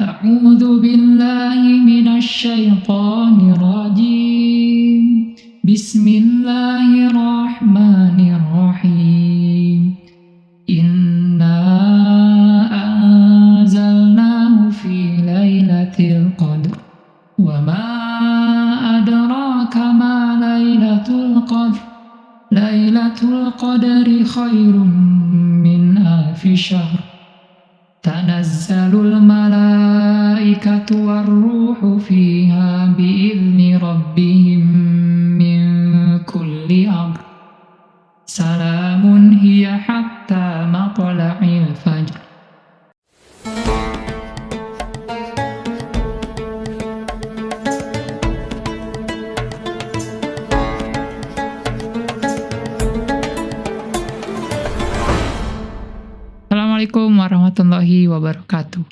أعوذ بالله من الشيطان الرجيم بسم الله الرحمن الرحيم إنا أنزلناه في ليلة القدر وما أدراك ما ليلة القدر ليلة القدر خير من ألف شهر تنزل الملائكة والروح فيها بإذن ربهم من كل أمر سلام هي حتى مطلع الفجر. Assalamualaikum warahmatullahi wabarakatuh.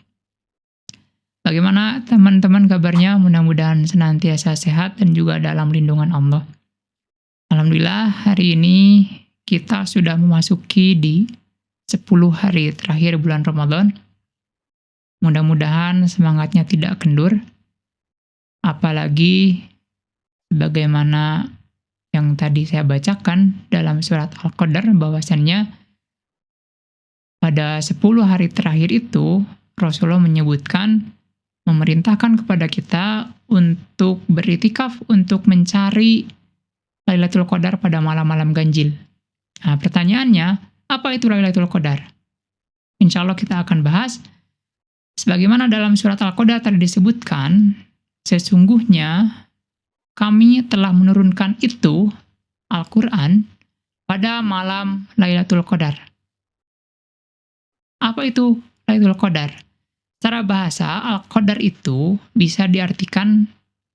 Bagaimana teman-teman kabarnya? Mudah-mudahan senantiasa sehat dan juga dalam lindungan Allah. Alhamdulillah, hari ini kita sudah memasuki di 10 hari terakhir bulan Ramadan. Mudah-mudahan semangatnya tidak kendur. Apalagi sebagaimana yang tadi saya bacakan dalam surat Al-Qadar, bahwasannya pada 10 hari terakhir itu, Rasulullah menyebutkan, memerintahkan kepada kita untuk beritikaf, untuk mencari Lailatul Qadar pada malam-malam ganjil. Nah, pertanyaannya, apa itu Lailatul Qadar? Insya Allah kita akan bahas. Sebagaimana dalam surat Al-Qadar tadi disebutkan, sesungguhnya kami telah menurunkan itu, Al-Quran, pada malam Lailatul Qadar. Apa itu Lailatul Qadar? Secara bahasa, Al-Qadar itu bisa diartikan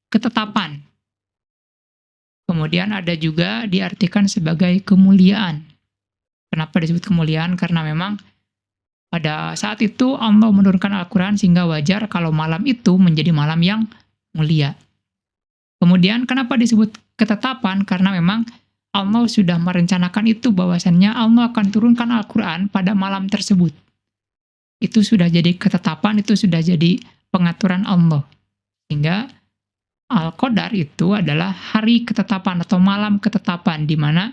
ketetapan. Kemudian ada juga diartikan sebagai kemuliaan. Kenapa disebut kemuliaan? Karena memang pada saat itu Allah menurunkan Al-Quran sehingga wajar kalau malam itu menjadi malam yang mulia. Kemudian kenapa disebut ketetapan? Karena memang Allah sudah merencanakan itu, bahwasannya Allah akan turunkan Al-Quran pada malam tersebut. Itu sudah jadi ketetapan, itu sudah jadi pengaturan Allah. Sehingga Al-Qadar itu adalah hari ketetapan atau malam ketetapan, di mana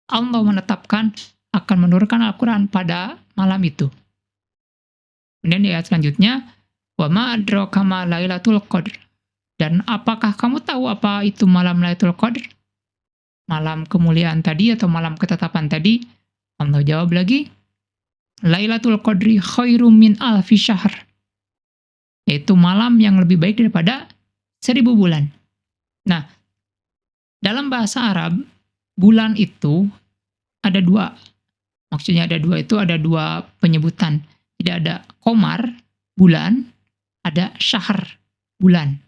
Allah menetapkan akan menurunkan Al-Quran pada malam itu. Kemudian di ayat selanjutnya, wa ma adraka ma lailatul qadr. Dan apakah kamu tahu apa itu malam Lailatul Qadr? Malam kemuliaan tadi atau malam ketetapan tadi? Allah jawab lagi, Lailatul Qadri khairum min alfi syahr. Yaitu malam yang lebih baik daripada 1000 bulan. Nah, dalam bahasa Arab, bulan itu ada dua. Maksudnya ada dua, itu ada dua penyebutan. Tidak ada qamar, bulan, ada syahr, bulan.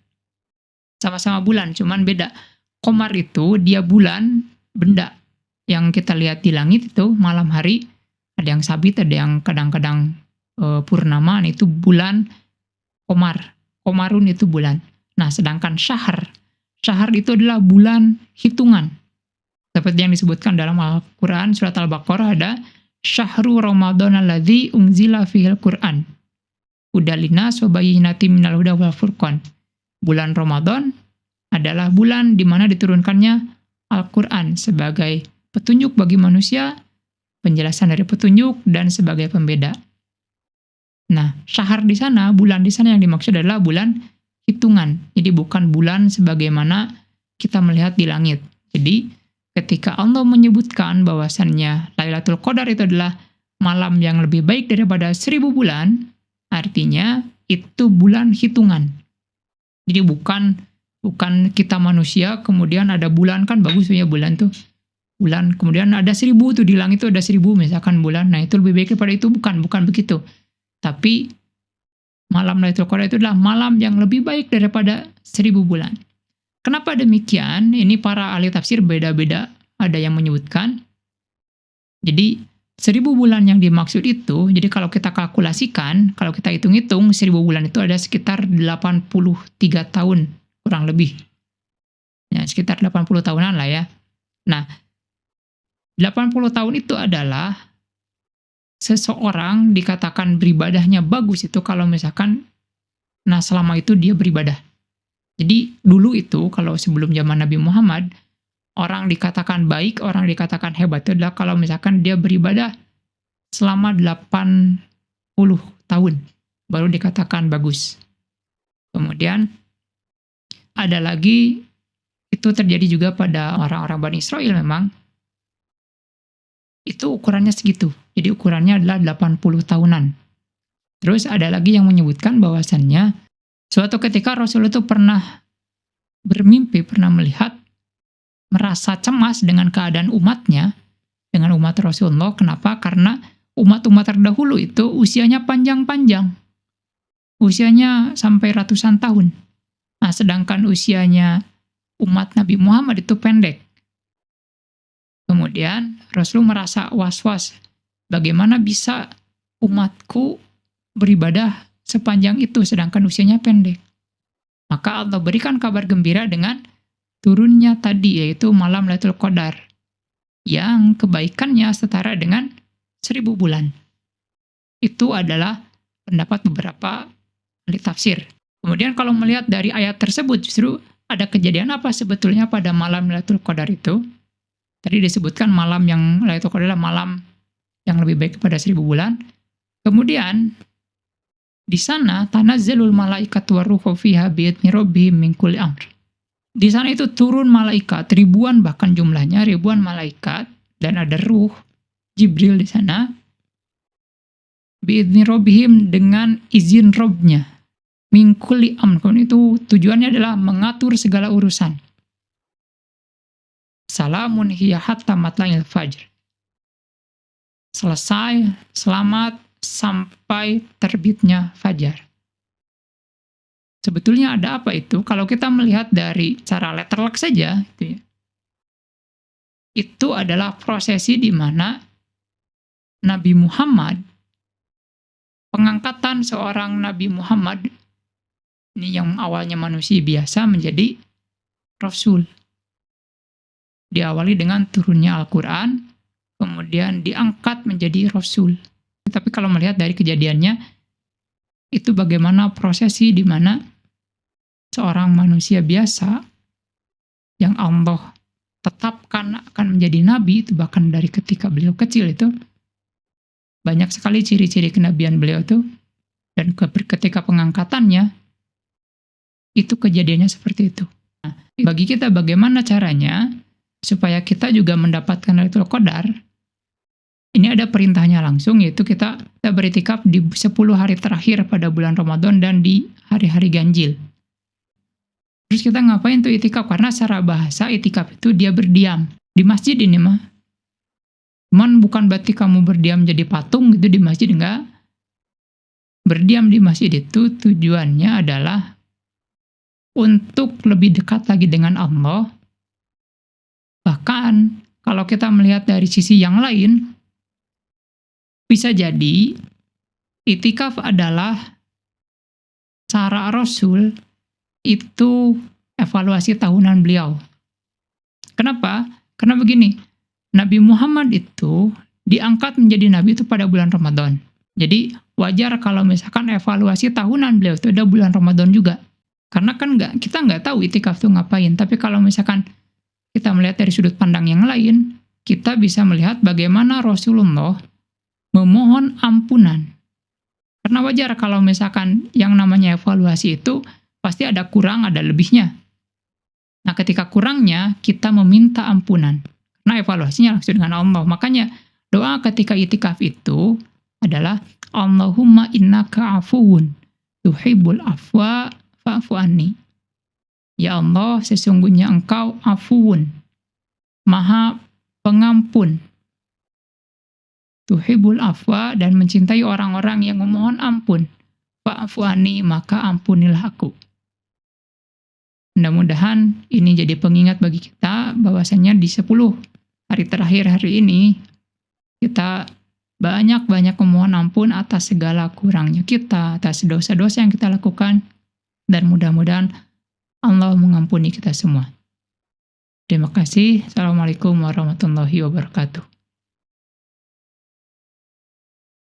Sama-sama bulan, cuman beda. Qamar itu dia bulan, benda yang kita lihat di langit itu malam hari. Ada yang sabit, ada yang kadang-kadang purnama, itu bulan qamar. Qamarun itu bulan. Nah, sedangkan syahr itu adalah bulan hitungan. Seperti yang disebutkan dalam Al-Quran, surat Al-Baqarah ada, Syahru Ramadan alladzi unzila fihil Qur'an. Hudalina sobayinati minal huda wal furqan. Bulan Ramadan adalah bulan di mana diturunkannya Al-Quran sebagai petunjuk bagi manusia, penjelasan dari petunjuk, dan sebagai pembeda. Nah, syahr di sana, bulan di sana yang dimaksud adalah bulan hitungan. Jadi bukan bulan sebagaimana kita melihat di langit. Jadi ketika Allah menyebutkan bahwasannya Lailatul Qadar itu adalah malam yang lebih baik daripada 1000 bulan, artinya itu bulan hitungan. Jadi bukan kita manusia, kemudian ada bulan, kan bagus punya bulan tuh. Bulan, kemudian ada 1000 tuh di langit itu ada 1000 misalkan bulan. Nah, itu lebih baik daripada itu, bukan begitu. Tapi malam Lailatul Qadar itu adalah malam yang lebih baik daripada 1000 bulan. Kenapa demikian? Ini para ahli tafsir beda-beda, ada yang menyebutkan. Jadi 1000 bulan yang dimaksud itu, jadi kalau kita kalkulasikan, kalau kita hitung-hitung 1000 bulan itu ada sekitar 83 tahun kurang lebih. Ya, sekitar 80 tahunan lah ya. Nah, 80 tahun itu adalah seseorang dikatakan beribadahnya bagus itu kalau misalkan Nah, selama itu dia beribadah. Jadi dulu itu kalau sebelum zaman Nabi Muhammad, orang dikatakan baik, orang dikatakan hebat itu adalah kalau misalkan dia beribadah selama 80 tahun baru dikatakan bagus. Kemudian ada lagi, itu terjadi juga pada orang-orang Bani Israel memang, itu ukurannya segitu. Jadi ukurannya adalah 80 tahunan. Terus ada lagi yang menyebutkan bahwasannya suatu ketika Rasul itu pernah bermimpi, pernah melihat, merasa cemas dengan keadaan umatnya, dengan umat Rasulullah. Kenapa? Karena umat-umat terdahulu itu usianya panjang-panjang. Usianya sampai ratusan tahun. Nah, sedangkan usianya umat Nabi Muhammad itu pendek. Kemudian Rasul merasa was-was, bagaimana bisa umatku beribadah sepanjang itu sedangkan usianya pendek. Maka Allah berikan kabar gembira dengan turunnya tadi, yaitu malam Lailatul Qadar, yang kebaikannya setara dengan 1000 bulan. Itu adalah pendapat beberapa ahli tafsir. Kemudian kalau melihat dari ayat tersebut, justru ada kejadian apa sebetulnya pada malam Lailatul Qadar itu? Tadi disebutkan malam yang Lailatul Qadar adalah malam yang lebih baik pada 1000 bulan. Kemudian di sana tanazzalul malaikatu waruhu fiha biidzni rabbihim min kulli amr. Di sana itu turun malaikat, ribuan bahkan jumlahnya, ribuan malaikat, dan ada ruh Jibril di sana. Biidzni rabbihim, dengan izin Rabb-nya. Min kulli amr, itu tujuannya adalah mengatur segala urusan. Salamun hiya hatta matla'il fajr. Selesai, selamat sampai terbitnya fajar. Sebetulnya ada apa itu? Kalau kita melihat dari cara letterlock saja, itu adalah prosesi di mana Nabi Muhammad, pengangkatan seorang Nabi Muhammad, ini yang awalnya manusia biasa menjadi Rasul. Diawali dengan turunnya Al-Quran, kemudian diangkat menjadi Rasul. Tapi kalau melihat dari kejadiannya, itu bagaimana prosesi di mana seorang manusia biasa yang Allah tetapkan akan menjadi nabi, itu bahkan dari ketika beliau kecil itu, banyak sekali ciri-ciri kenabian beliau itu, dan ketika pengangkatannya, itu kejadiannya seperti itu. Nah, bagi kita bagaimana caranya supaya kita juga mendapatkan Lailatul Qadar? Ini ada perintahnya langsung, yaitu kita beriktikaf di 10 hari terakhir pada bulan Ramadan dan di hari-hari ganjil. Terus kita ngapain tuh itikaf? Karena secara bahasa itikaf itu dia berdiam. Di masjid ini mah. Cuman bukan berarti kamu berdiam jadi patung gitu di masjid, enggak. Berdiam di masjid itu tujuannya adalah untuk lebih dekat lagi dengan Allah. Bahkan kalau kita melihat dari sisi yang lain, bisa jadi itikaf adalah cara Rasul itu evaluasi tahunan beliau. Kenapa? Karena begini, Nabi Muhammad itu diangkat menjadi nabi itu pada bulan Ramadan. Jadi wajar kalau misalkan evaluasi tahunan beliau itu ada bulan Ramadan juga. Karena kan kita nggak tahu itikaf itu ngapain. Tapi kalau misalkan kita melihat dari sudut pandang yang lain, kita bisa melihat bagaimana Rasulullah memohon ampunan. Karena wajar kalau misalkan yang namanya evaluasi itu pasti ada kurang, ada lebihnya. Nah, ketika kurangnya, kita meminta ampunan. Karena evaluasinya langsung dengan Allah. Makanya doa ketika itikaf itu adalah Allahumma innaka afuwun tuhibbul afwa fa'fu anni. Ya Allah, sesungguhnya Engkau afuwun, Maha Pengampun, tuhibbul afwa, dan mencintai orang-orang yang memohon ampun. Fa'fu anni, maka ampunilah aku. Mudah-mudahan ini jadi pengingat bagi kita bahwasanya di 10 hari terakhir hari ini kita banyak-banyak memohon ampun atas segala kurangnya kita, atas dosa-dosa yang kita lakukan, dan mudah-mudahan Allah mengampuni kita semua. Terima kasih. Assalamualaikum warahmatullahi wabarakatuh.